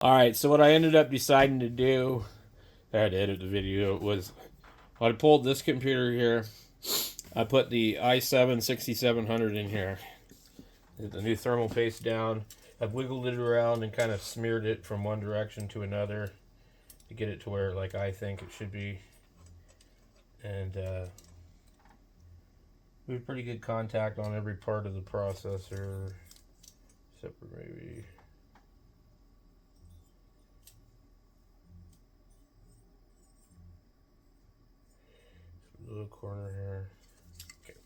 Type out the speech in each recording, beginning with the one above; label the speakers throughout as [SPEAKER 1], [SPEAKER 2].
[SPEAKER 1] Alright, so what I ended up deciding to do, I had to edit the video, was I pulled this computer here. I put the i7-6700 in here. The new thermal paste down. I've wiggled it around and kind of smeared it from one direction to another to get it to where like I think it should be. And we have pretty good contact on every part of the processor, except for maybe little corner here. Okay.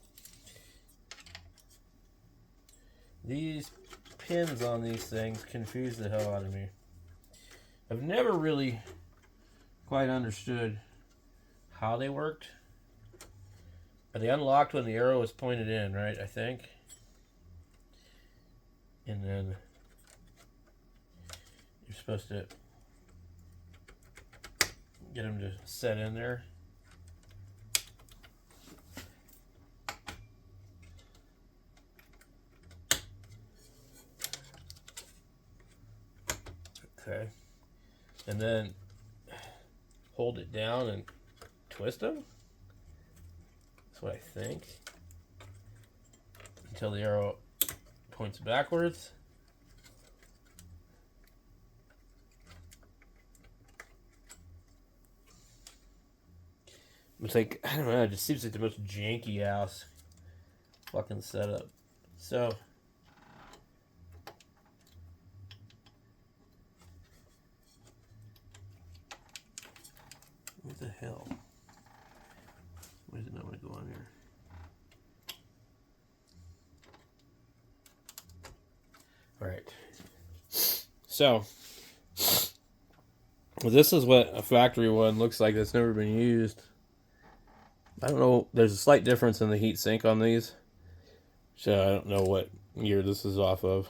[SPEAKER 1] These pins on these things confuse the hell out of me. I've never really quite understood how they worked. They unlocked when the arrow was pointed in, right? I think. And then you're supposed to get them to set in there. Okay. And then hold it down and twist them. That's what I think. Until the arrow points backwards. It's like, I don't know, it just seems like the most janky ass fucking setup. So, what the hell? Why does it not want to go on here? Alright. So, this is what a factory one looks like that's never been used. I don't know, there's a slight difference in the heat sink on these. So I don't know what year this is off of.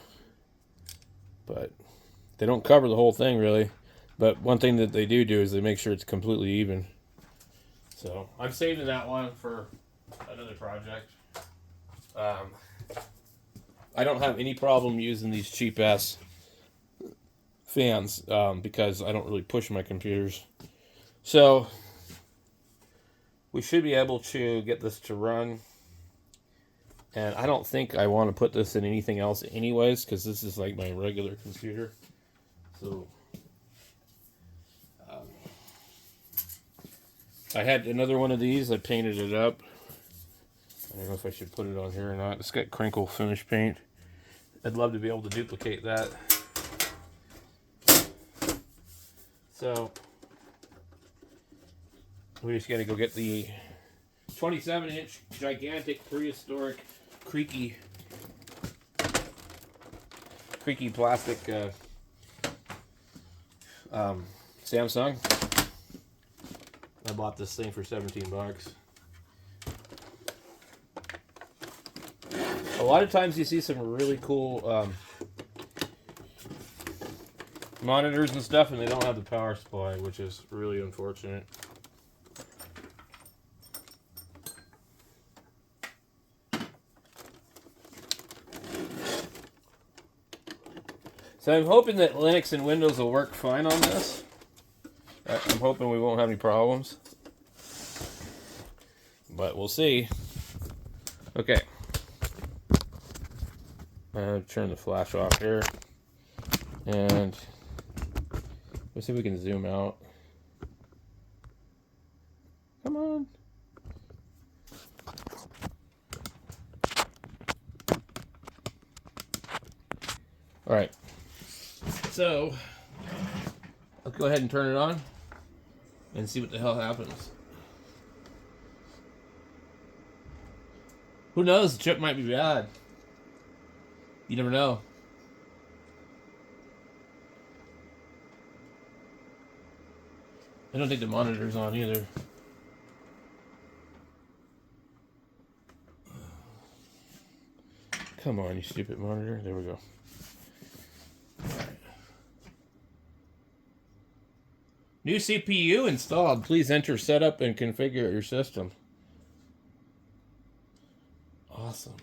[SPEAKER 1] But they don't cover the whole thing really. But one thing that they do is they make sure it's completely even. So I'm saving that one for another project. I don't have any problem using these cheap ass fans because I don't really push my computers. So we should be able to get this to run. And I don't think I want to put this in anything else anyways, because this is like my regular computer. So I had another one of these. I painted it up. I don't know if I should put it on here or not. It's got crinkle finish paint. I'd love to be able to duplicate that. So we just got to go get the 27-inch gigantic prehistoric creaky plastic Samsung. I bought this thing for 17 bucks. A lot of times you see some really cool monitors and stuff, and they don't have the power supply, which is really unfortunate. So I'm hoping that Linux and Windows will work fine on this. I'm hoping we won't have any problems. But we'll see. Okay. Turn the flash off here. And let's see if we can zoom out. Come on. Alright. So, let's go ahead and turn it on and see what the hell happens. Who knows? The chip might be bad. You never know. I don't think the monitor's on either. Come on, you stupid monitor. There we go. Alright. New CPU installed. Please enter setup and configure your system. Awesome.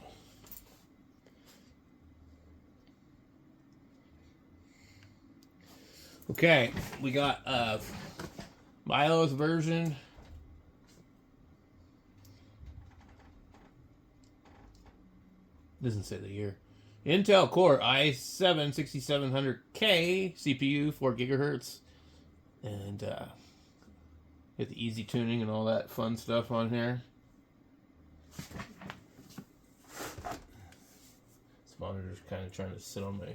[SPEAKER 1] Okay, we got Milo's version. Doesn't say the year. Intel Core i7-6700k CPU, 4 gigahertz, and get the easy tuning and all that fun stuff on here. This monitor's kind of trying to sit on my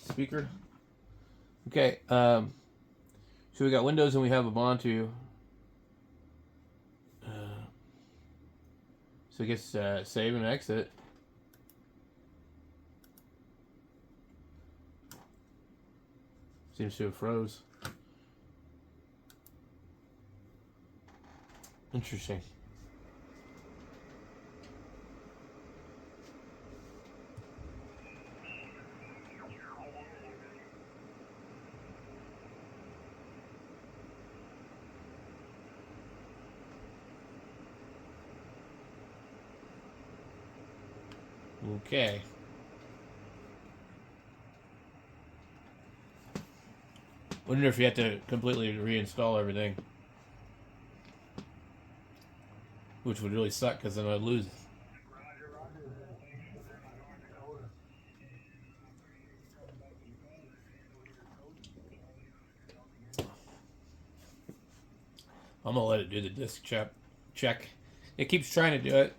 [SPEAKER 1] speaker. Okay, so we got Windows and we have Ubuntu. So I guess save and exit. Seems to have froze. Interesting. Okay. Wonder if you have to completely reinstall everything. Which would really suck because then I'd lose. I'm gonna let it do the disk check. It keeps trying to do it.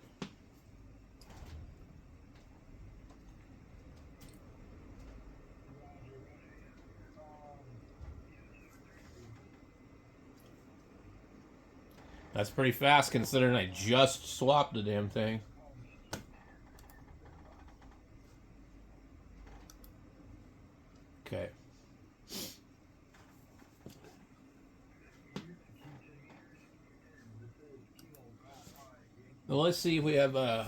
[SPEAKER 1] That's pretty fast considering I just swapped the damn thing. Okay. Well, let's see if we have a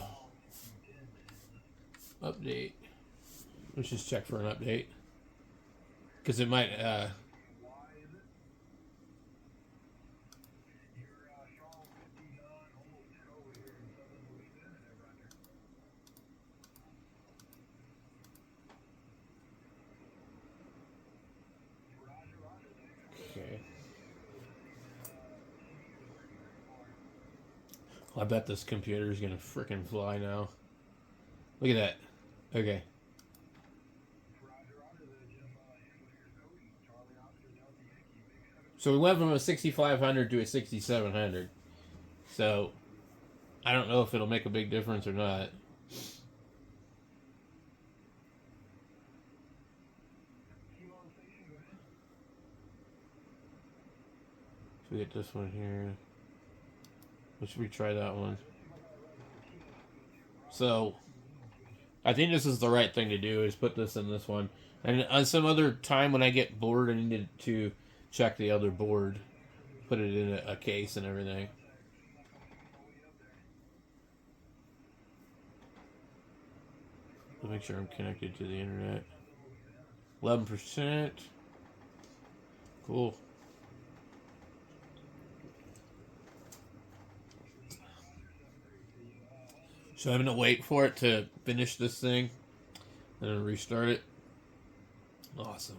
[SPEAKER 1] update. Let's just check for an update. Because it might... Okay. I bet this computer is going to frickin' fly now. Look at that. Okay. So we went from a 6500 to a 6700. So I don't know if it'll make a big difference or not. So we get this one here. Let's retry that one. So I think this is the right thing to do, is put this in this one. And on some other time when I get bored, I need to check the other board. Put it in a case and everything. Make sure I'm connected to the internet. 11%. Cool. So I'm going to wait for it to finish this thing and then restart it. Awesome.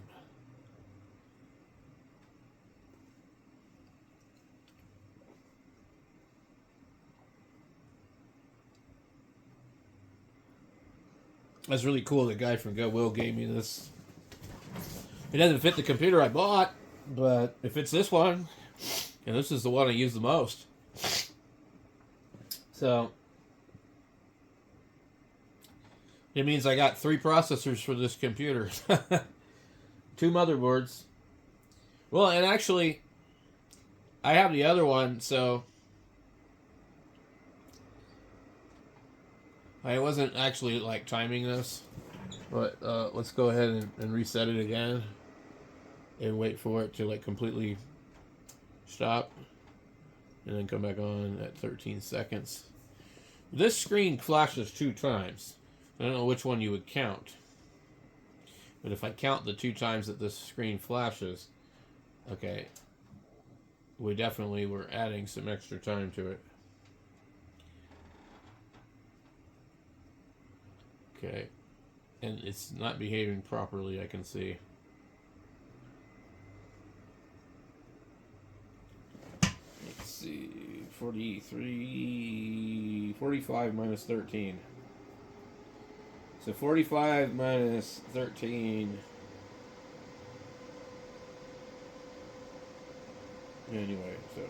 [SPEAKER 1] That's really cool. The guy from Goodwill gave me this. It doesn't fit the computer I bought, but it fits this one. And this is the one I use the most. So it means I got 3 processors for this computer. 2 motherboards. Well, and actually, I have the other one, so I wasn't actually like timing this. But let's go ahead and reset it again and wait for it to like completely stop and then come back on at 13 seconds. This screen flashes 2 times. I don't know which one you would count. But if I count the 2 times that this screen flashes, okay, we definitely were adding some extra time to it. Okay. And it's not behaving properly, I can see. 45 minus 13. So 45 minus 13. Anyway, so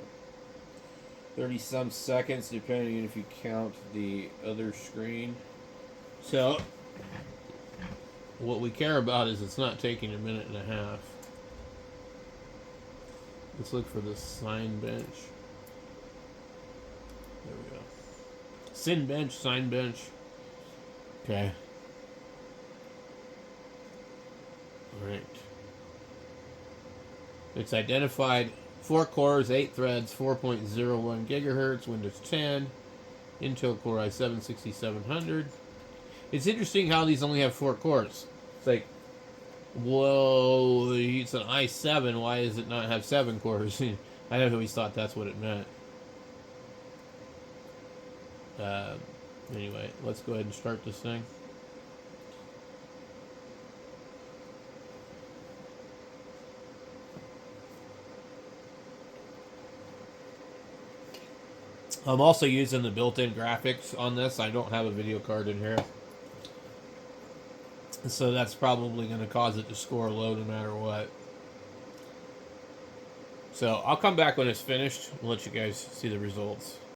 [SPEAKER 1] 30 some seconds, depending if you count the other screen. So what we care about is it's not taking a minute and a half. Let's look for the sign bench. There we go. Sin bench, sign bench. Okay. Alright. It's identified 4 cores, 8 threads, 4.01 gigahertz, Windows 10, Intel Core i7-6700. It's interesting how these only have 4 cores. It's like, whoa, it's an i7, why does it not have 7 cores? I always thought that's what it meant. Anyway, let's go ahead and start this thing. I'm also using the built-in graphics on this. I don't have a video card in here. So that's probably going to cause it to score low no matter what. So I'll come back when it's finished and let you guys see the results.